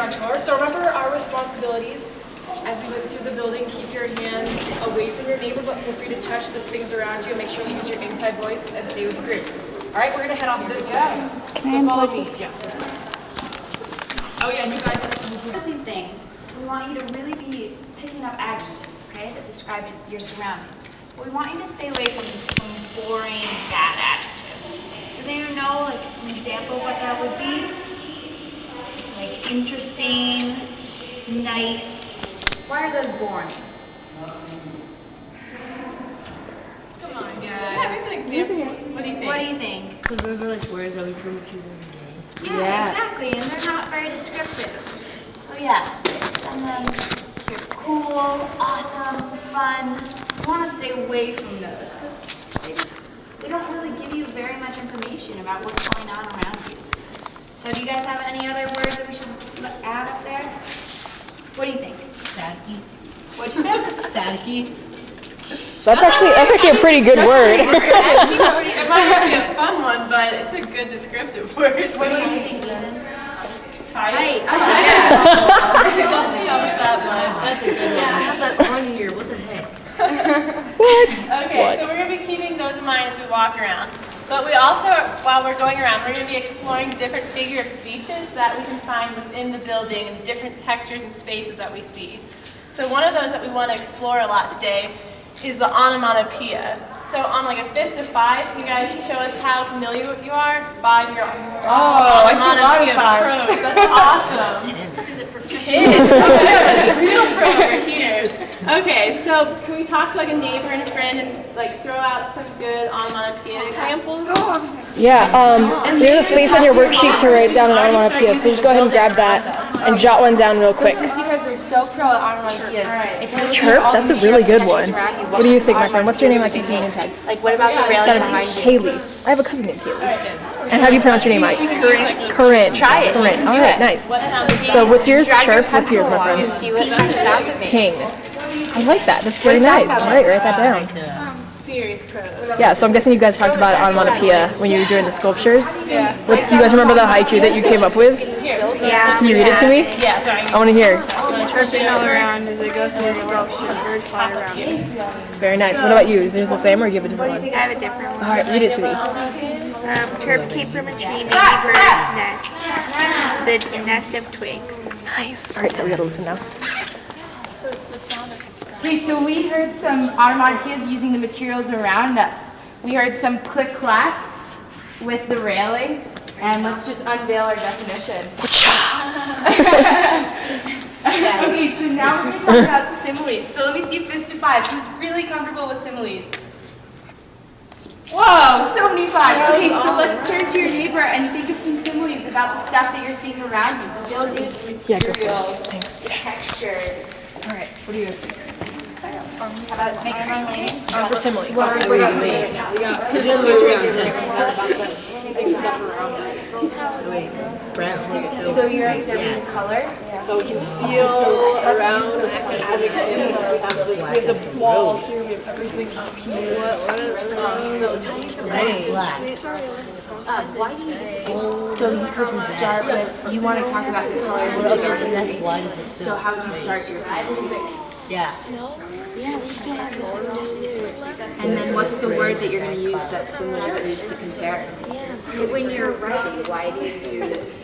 ground tour. So remember our responsibilities as we move through the building. Keep your hands away from your neighbor, but feel free to touch the things around you. Make sure you use your inside voice and stay with the group. All right, we're gonna head off this way. So follow me. Yeah. Oh yeah, and you guys. Interesting things. We want you to really be picking up adjectives, okay, that describe your surroundings. But we want you to stay away from boring, bad adjectives. Does anyone know, like, an example of what that would be? Like interesting, nice. Why are those boring? Come on, guys. What do you think? What do you think? Because those are like words that we pretty much use every day. Yeah, exactly, and they're not very descriptive. So yeah, some of them, you're cool, awesome, fun. You want to stay away from those because they don't really give you very much information about what's going on around you. So do you guys have any other words that we should add up there? What do you think? Staticky. What'd you say? Staticky. That's actually a pretty good word. It might not be a fun one, but it's a good descriptive word. What do you think, Ethan? Tight. Oh, yeah. That's a good one. I have that on here. What the heck? Okay, so we're going to be keeping those in mind as we walk around. But we also, while we're going around, we're going to be exploring different figure of speeches that we can find within the building and the different textures and spaces that we see. So one of those that we want to explore a lot today is the onomatopoeia. So on like a fist of 5, can you guys show us how familiar you are? 5-year onomatopoeia pros. That's awesome. This is a professional. 10. Real pro over here. Okay, so can we talk to like a neighbor and a friend and like throw out some good onomatopoeia examples? Yeah, there's a space on your worksheet to write down an onomatopoeia, so just go ahead and grab that and jot one down real quick. Since you guys are so pro at onomatopoeias, if you're looking Chirp? at all the That's a really good textures one. around you, What do you think, my friend? What's your name? I can see your name tag. Like, what about the railing behind you? Kaylee. I have a cousin named Kaylee. And how do you pronounce your name, Mike? Corinne. Try it. Corinne. All right, nice. So what's yours? Drag your Chirp? What's yours, pencil my along friend? and see what kind of sounds it makes. King. I like that. That's very nice. All right, write that down. Serious pros. Yeah, so I'm guessing you guys talked about onomatopoeia when you were doing the sculptures. Yeah. What, do you guys remember the haiku that you came up with? Yeah. Can you read it to me? Yeah, sorry. I want to hear. Chirping all around as it goes through the sculpture, birds fly around me. Very nice. What about you? Is yours the same or do you have a different one? I have a different one. All right, read it to me. Chirp came from a tree named the bird's nest, the nest of twigs. Nice. All right, so we gotta listen now. Okay, so we heard some onomatopoeias using the materials around us. We heard some click-clack with the railing, and let's just unveil our definition. Okay, so now we're going to talk about similes. So let me see fist of 5. Who's really comfortable with similes? Whoa, so many 5s. Okay, so let's turn to your neighbor and think of some similes about the stuff that you're seeing around you. The buildings, materials, textures. All right, what do you guys think? How about make For similes. So you're observing the colors? So we can feel around the adjectives. We have the wall here, we have everything up here. So you could start with, you want to talk about the colors of the building. So how would you start your sentence? Yeah. And then what's the word that you're going to use that similar is to compare? When you're writing, why do you use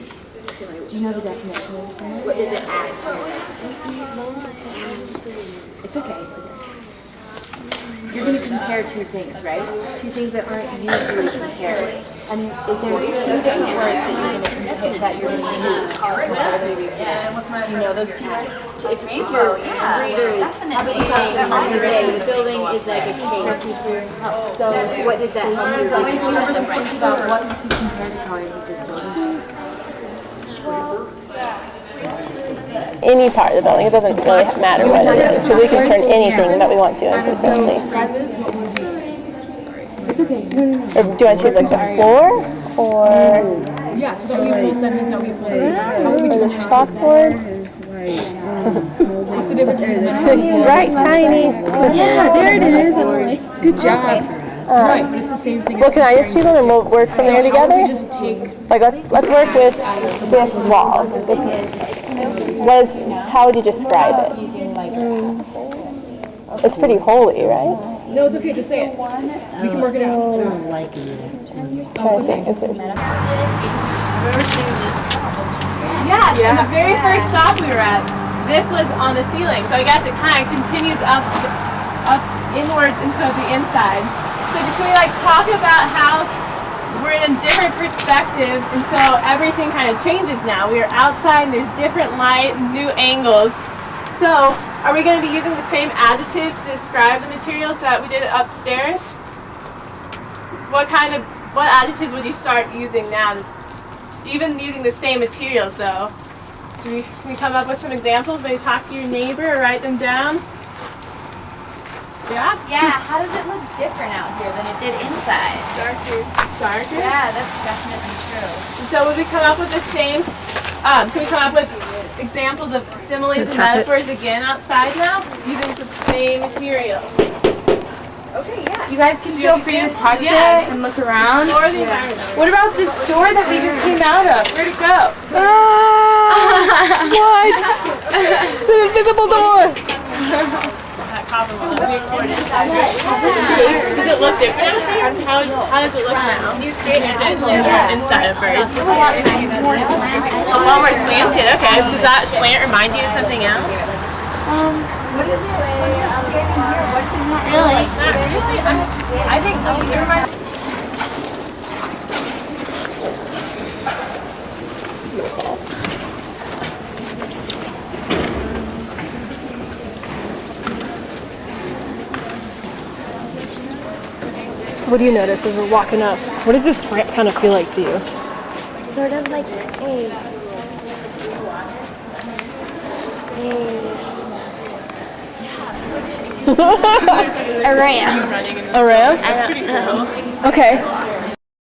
simile? Do you know the definition of similar? What does it add to it? It's okay. You're going to compare two things, right? Two things that aren't usually compared. I mean, there's two different words that you're going to compare, that you're going to use. Do you know those two words? If your readers the building is like a cake. So What does that help you? when you ever think about what you can compare the colors of this building to? Any part of the building. It doesn't really matter what it is, because we can turn anything that we want to into a building. It's okay. Or do you want to choose like the floor or Yeah, so that we have full sentence, that we have full sentence. or the chalkboard? What's the difference between the Right, tiny. Yeah, there it is. Good job. Right, but it's the same thing. Well, can I just choose one and we'll work from there together? Just take Like let's work with this wall. This How would you describe it? It's pretty holy, right? No, it's okay, just say it. We can work it out. don't like it. I think is there. Yes, and the very first stop we were at, this was on the ceiling. So I guess it kind of continues up inwards into the inside. So can we like talk about how we're in a different perspective, and so everything kind of changes now. We are outside and there's different light and new angles. So are we going to be using the same adjectives to describe the materials that we did upstairs? What adjectives would you start using now? Even using the same materials though. Can we come up with some examples? Maybe talk to your neighbor or write them down? Yeah? Yeah, how does it look different out here than it did inside? Darker? Yeah, that's definitely true. And so would we come up with the same, can we come up with examples of similes and metaphors again outside now? Using the same material. Okay, yeah. You guys can feel free to touch it and look around. Explore the environment. What about this door that we just came out of? Where'd it go? What? It's an invisible door. That copper one. We explored inside. Does it look different? How does it look now? You create a symbol Inside of first. It's a lot more slanted. A lot more slanted. Okay. Does that slant remind you of something else? Really? Not really. I think it reminds. So what do you notice as we're walking up? What does this ramp kind of feel like to you? Sort of like A ramp? That's pretty cool. Okay.